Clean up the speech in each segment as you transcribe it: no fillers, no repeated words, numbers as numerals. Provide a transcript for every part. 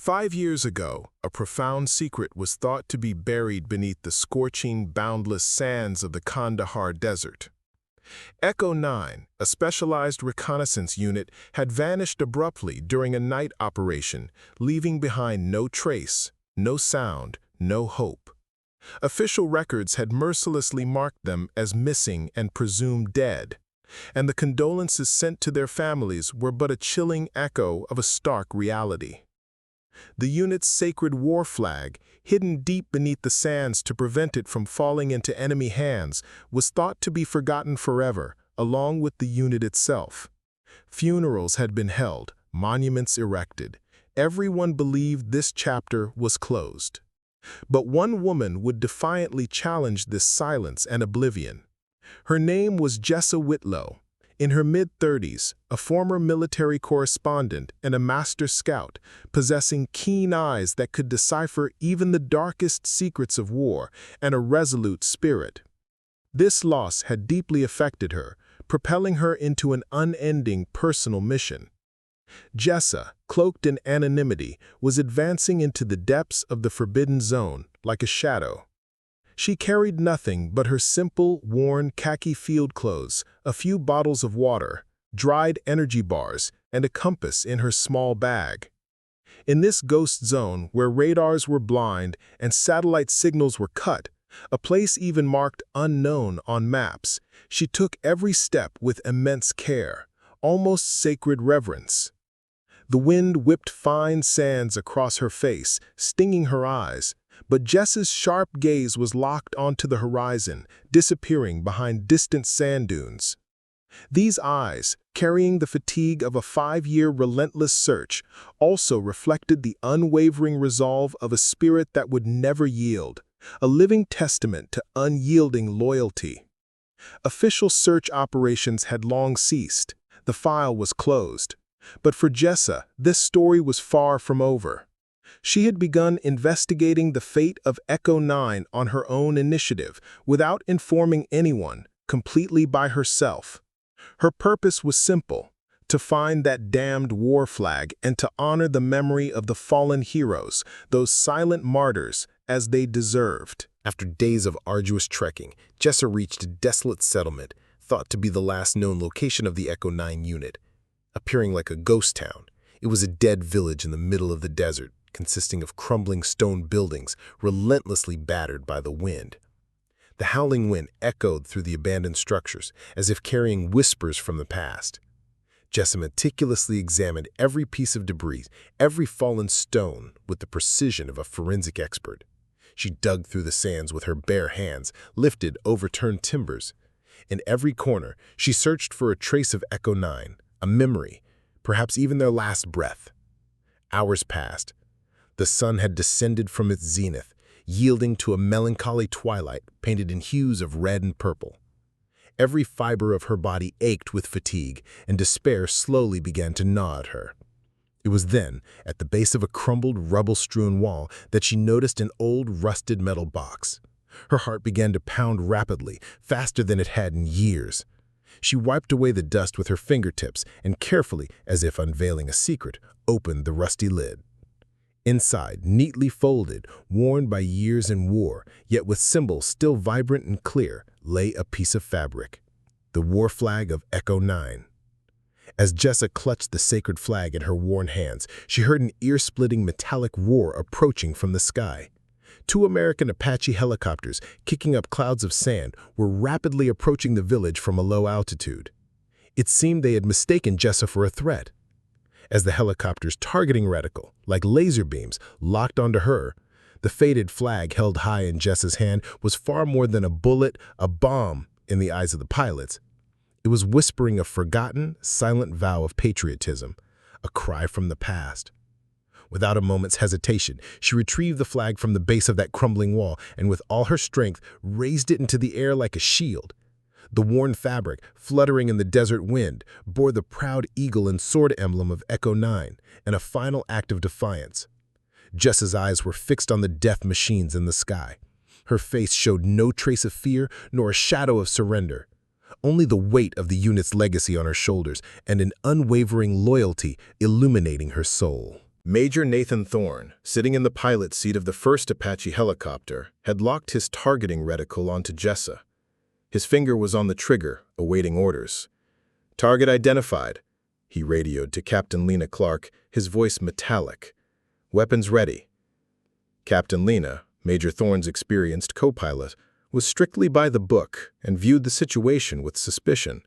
5 years ago, a profound secret was thought to be buried beneath the scorching, boundless sands of the Kandahar Desert. Echo 9, a specialized reconnaissance unit, had vanished abruptly during a night operation, leaving behind no trace, no sound, no hope. Official records had mercilessly marked them as missing and presumed dead, and the condolences sent to their families were but a chilling echo of a stark reality. The unit's sacred war flag, hidden deep beneath the sands to prevent it from falling into enemy hands, was thought to be forgotten forever, along with the unit itself. Funerals had been held, monuments erected. Everyone believed this chapter was closed. But one woman would defiantly challenge this silence and oblivion. Her name was Jessa Whitlo. In her mid-30s, a former military correspondent and a master scout, possessing keen eyes that could decipher even the darkest secrets of war and a resolute spirit. This loss had deeply affected her, propelling her into an unending personal mission. Jessa, cloaked in anonymity, was advancing into the depths of the forbidden zone like a shadow. She carried nothing but her simple, worn khaki field clothes, a few bottles of water, dried energy bars, and a compass in her small bag. In this ghost zone, where radars were blind and satellite signals were cut, a place even marked unknown on maps, she took every step with immense care, almost sacred reverence. The wind whipped fine sands across her face, stinging her eyes, but Jessa's sharp gaze was locked onto the horizon, disappearing behind distant sand dunes. These eyes, carrying the fatigue of a 5-year relentless search, also reflected the unwavering resolve of a spirit that would never yield, a living testament to unyielding loyalty. Official search operations had long ceased. The file was closed. But for Jessa, this story was far from over. She had begun investigating the fate of Echo 9 on her own initiative, without informing anyone, completely by herself. Her purpose was simple: to find that damned war flag and to honor the memory of the fallen heroes, those silent martyrs, as they deserved. After days of arduous trekking, Jessa reached a desolate settlement, thought to be the last known location of the Echo 9 unit. Appearing like a ghost town, it was a dead village in the middle of the desert, consisting of crumbling stone buildings relentlessly battered by the wind. The howling wind echoed through the abandoned structures, as if carrying whispers from the past. Jessa meticulously examined every piece of debris, every fallen stone, with the precision of a forensic expert. She dug through the sands with her bare hands, lifted overturned timbers. In every corner, she searched for a trace of Echo 9, a memory, perhaps even their last breath. Hours passed. The sun had descended from its zenith, yielding to a melancholy twilight painted in hues of red and purple. Every fiber of her body ached with fatigue, and despair slowly began to gnaw at her. It was then, at the base of a crumbled, rubble-strewn wall, that she noticed an old, rusted metal box. Her heart began to pound rapidly, faster than it had in years. She wiped away the dust with her fingertips and carefully, as if unveiling a secret, opened the rusty lid. Inside, neatly folded, worn by years and war, yet with symbols still vibrant and clear, lay a piece of fabric, the war flag of Echo 9. As Jessa clutched the sacred flag in her worn hands, she heard an ear-splitting metallic roar approaching from the sky. 2 American Apache helicopters, kicking up clouds of sand, were rapidly approaching the village from a low altitude. It seemed they had mistaken Jessa for a threat. As the helicopter's targeting reticle, like laser beams, locked onto her, the faded flag held high in Jessa's hand was far more than a bullet, a bomb, in the eyes of the pilots. It was whispering a forgotten, silent vow of patriotism, a cry from the past. Without a moment's hesitation, she retrieved the flag from the base of that crumbling wall and with all her strength raised it into the air like a shield. The worn fabric, fluttering in the desert wind, bore the proud eagle and sword emblem of Echo 9, and a final act of defiance. Jessa's eyes were fixed on the death machines in the sky. Her face showed no trace of fear nor a shadow of surrender. Only the weight of the unit's legacy on her shoulders and an unwavering loyalty illuminating her soul. Major Nathan Thorne, sitting in the pilot seat of the first Apache helicopter, had locked his targeting reticle onto Jessa. His finger was on the trigger, awaiting orders. "Target identified," he radioed to Captain Lena Clark, his voice metallic. "Weapons ready." Captain Lena, Major Thorne's experienced co-pilot, was strictly by the book and viewed the situation with suspicion.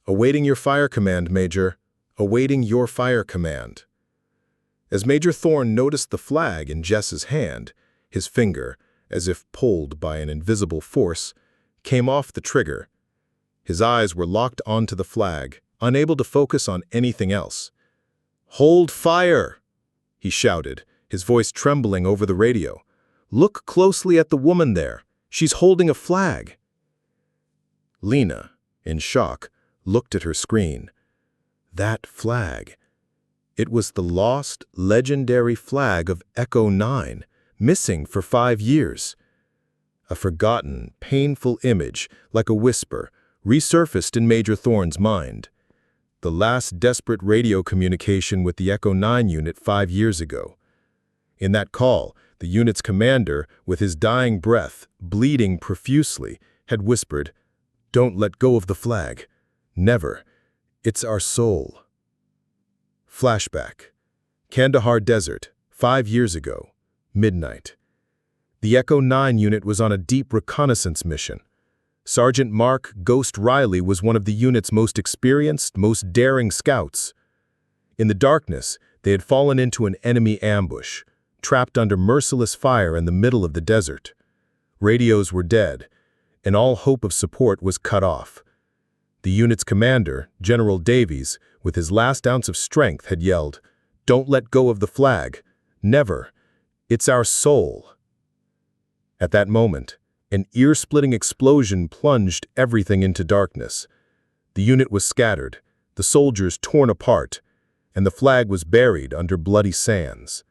"Awaiting your fire command, Major. Awaiting your fire command." As Major Thorne noticed the flag in Jessa's hand, his finger, as if pulled by an invisible force, came off the trigger. His eyes were locked onto the flag, unable to focus on anything else. "Hold fire!" he shouted, his voice trembling over the radio. "Look closely at the woman there. She's holding a flag." Lena, in shock, looked at her screen. That flag. It was the lost, legendary flag of Echo 9, missing for 5 years. A forgotten, painful image, like a whisper, resurfaced in Major Thorne's mind. The last desperate radio communication with the Echo 9 unit 5 years ago. In that call, the unit's commander, with his dying breath, bleeding profusely, had whispered, "Don't let go of the flag. Never. It's our soul." Flashback. Kandahar Desert, 5 years ago. Midnight. The Echo 9 unit was on a deep reconnaissance mission. Sergeant Mark Ghost Riley was one of the unit's most experienced, most daring scouts. In the darkness, they had fallen into an enemy ambush, trapped under merciless fire in the middle of the desert. Radios were dead, and all hope of support was cut off. The unit's commander, General Davies, with his last ounce of strength, had yelled, "Don't let go of the flag. Never. It's our soul." At that moment, an ear-splitting explosion plunged everything into darkness. The unit was scattered, the soldiers torn apart, and the flag was buried under bloody sands.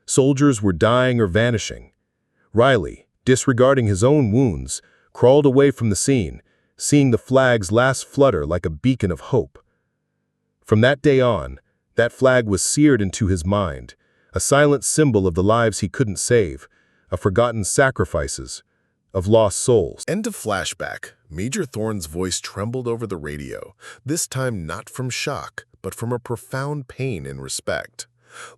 Soldiers were dying or vanishing. Riley, disregarding his own wounds, crawled away from the scene, seeing the flag's last flutter like a beacon of hope. From that day on, that flag was seared into his mind, a silent symbol of the lives he couldn't save, of forgotten sacrifices, of lost souls. End of flashback. Major Thorne's voice trembled over the radio, this time not from shock, but from a profound pain and respect.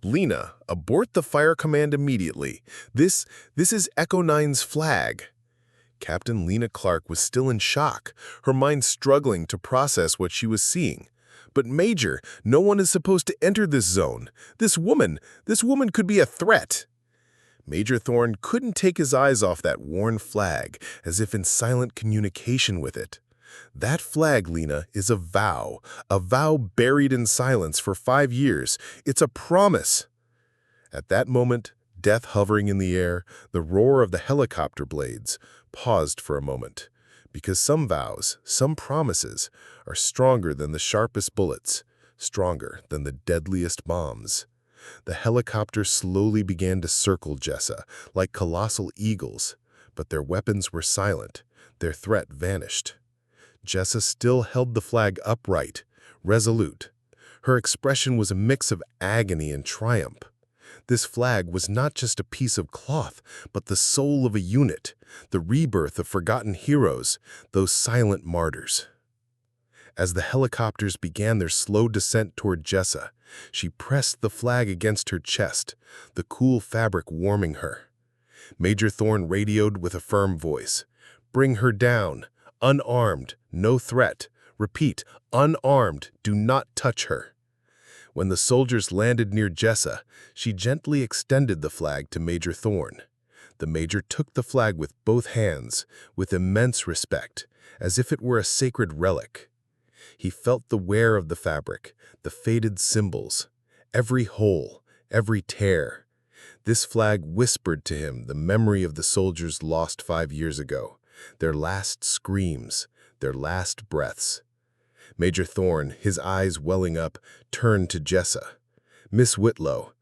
"Lena, abort the fire command immediately. This is Echo 9's flag." Captain Lena Clark was still in shock, her mind struggling to process what she was seeing. "But Major, no one is supposed to enter this zone. This woman could be a threat." Major Thorne couldn't take his eyes off that worn flag, as if in silent communication with it. "That flag, Lena, is a vow buried in silence for 5 years. It's a promise." At that moment, death hovering in the air, the roar of the helicopter blades, paused for a moment, because some vows, some promises, are stronger than the sharpest bullets, stronger than the deadliest bombs. The helicopter slowly began to circle Jessa, like colossal eagles, but their weapons were silent, their threat vanished. Jessa still held the flag upright, resolute. Her expression was a mix of agony and triumph. This flag was not just a piece of cloth, but the soul of a unit, the rebirth of forgotten heroes, those silent martyrs. As the helicopters began their slow descent toward Jessa, she pressed the flag against her chest, the cool fabric warming her. Major Thorne radioed with a firm voice, "Bring her down, unarmed, no threat. Repeat, unarmed, do not touch her." When the soldiers landed near Jessa, she gently extended the flag to Major Thorne. The Major took the flag with both hands, with immense respect, as if it were a sacred relic. He felt the wear of the fabric, the faded symbols, every hole, every tear. This flag whispered to him the memory of the soldiers lost 5 years ago, their last screams, their last breaths. Major Thorne, his eyes welling up, turned to Jessa. "Miss Whitlo,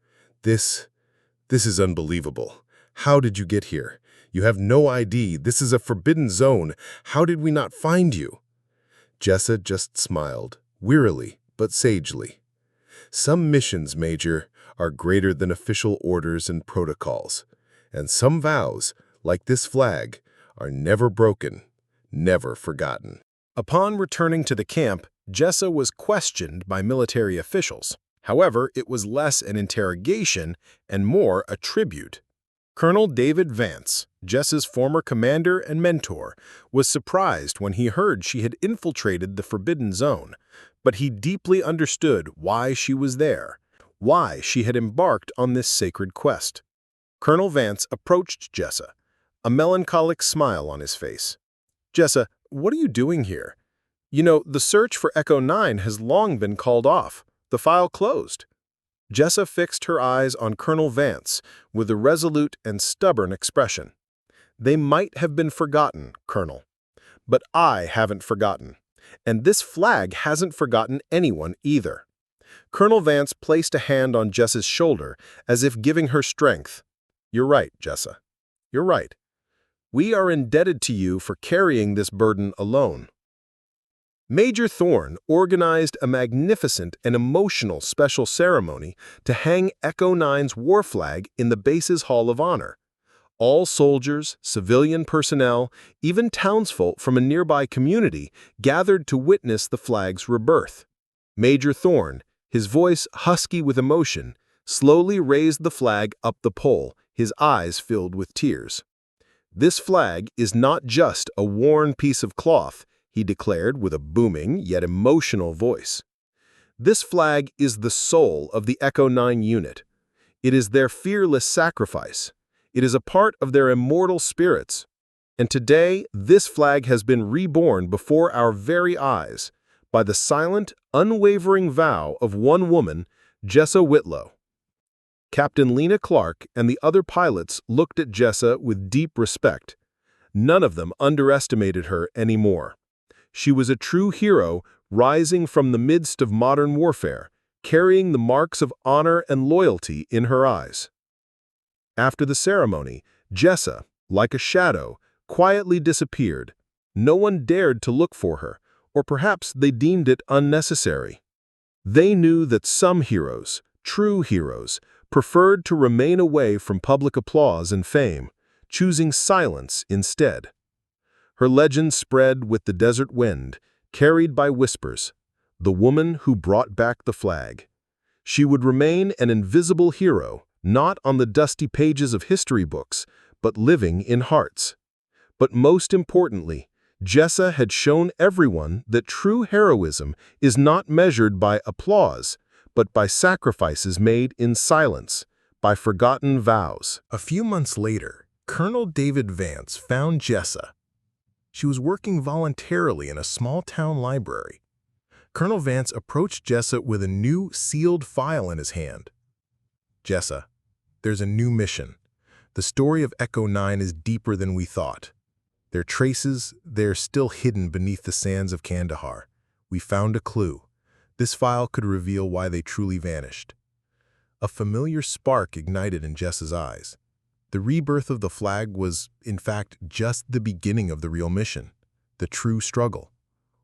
this is unbelievable. How did you get here? You have no ID. This is a forbidden zone. How did we not find you?" Jessa just smiled, wearily but sagely. "Some missions, Major, are greater than official orders and protocols. And some vows, like this flag, are never broken, never forgotten. Upon returning to the camp, Jessa was questioned by military officials. However, it was less an interrogation and more a tribute. Colonel David Vance, Jessa's former commander and mentor, was surprised when he heard she had infiltrated the Forbidden Zone, but he deeply understood why she was there, why she had embarked on this sacred quest. Colonel Vance approached Jessa, a melancholic smile on his face. "Jessa, what are you doing here? You know, the search for Echo 9 has long been called off. The file closed." Jessa fixed her eyes on Colonel Vance with a resolute and stubborn expression. "They might have been forgotten, Colonel. But I haven't forgotten. And this flag hasn't forgotten anyone either." Colonel Vance placed a hand on Jessa's shoulder as if giving her strength. "You're right, Jessa. You're right. We are indebted to you for carrying this burden alone." Major Thorne organized a magnificent and emotional special ceremony to hang Echo 9's war flag in the base's Hall of Honor. All soldiers, civilian personnel, even townsfolk from a nearby community gathered to witness the flag's rebirth. Major Thorne, his voice husky with emotion, slowly raised the flag up the pole, his eyes filled with tears. "This flag is not just a worn piece of cloth," he declared with a booming yet emotional voice. "This flag is the soul of the Echo 9 unit. It is their fearless sacrifice. It is a part of their immortal spirits. And today, this flag has been reborn before our very eyes by the silent, unwavering vow of one woman, Jessa Whitlo." Captain Lena Clark and the other pilots looked at Jessa with deep respect. None of them underestimated her anymore. She was a true hero rising from the midst of modern warfare, carrying the marks of honor and loyalty in her eyes. After the ceremony, Jessa, like a shadow, quietly disappeared. No one dared to look for her, or perhaps they deemed it unnecessary. They knew that some heroes, true heroes, preferred to remain away from public applause and fame, choosing silence instead. Her legend spread with the desert wind, carried by whispers, the woman who brought back the flag. She would remain an invisible hero, not on the dusty pages of history books, but living in hearts. But most importantly, Jessa had shown everyone that true heroism is not measured by applause, but by sacrifices made in silence, by forgotten vows. A few months later, Colonel David Vance found Jessa. She was working voluntarily in a small-town library. Colonel Vance approached Jessa with a new, sealed file in his hand. "Jessa, there's a new mission. The story of Echo 9 is deeper than we thought. Their traces, they're still hidden beneath the sands of Kandahar. We found a clue. This file could reveal why they truly vanished." A familiar spark ignited in Jessa's eyes. The rebirth of the flag was, in fact, just the beginning of the real mission, the true struggle.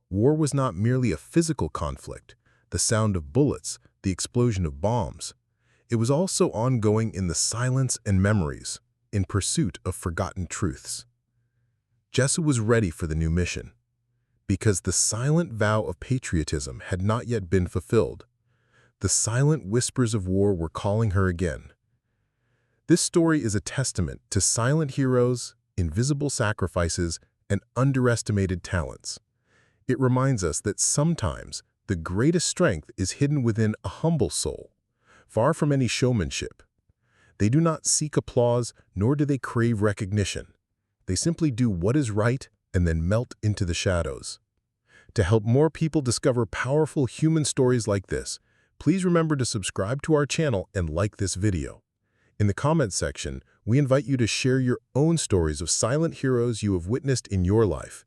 War was not merely a physical conflict, the sound of bullets, the explosion of bombs. It was also ongoing in the silence and memories, in pursuit of forgotten truths. Jessa was ready for the new mission, because the silent vow of patriotism had not yet been fulfilled. The silent whispers of war were calling her again. This story is a testament to silent heroes, invisible sacrifices, and underestimated talents. It reminds us that sometimes the greatest strength is hidden within a humble soul, far from any showmanship. They do not seek applause, nor do they crave recognition. They simply do what is right and then melt into the shadows. To help more people discover powerful human stories like this, please remember to subscribe to our channel and like this video. In the comments section, we invite you to share your own stories of silent heroes you have witnessed in your life.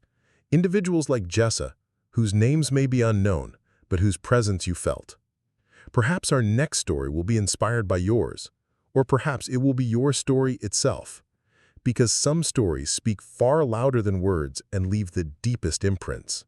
Individuals like Jessa, whose names may be unknown, but whose presence you felt. Perhaps our next story will be inspired by yours, or perhaps it will be your story itself. Because some stories speak far louder than words and leave the deepest imprints.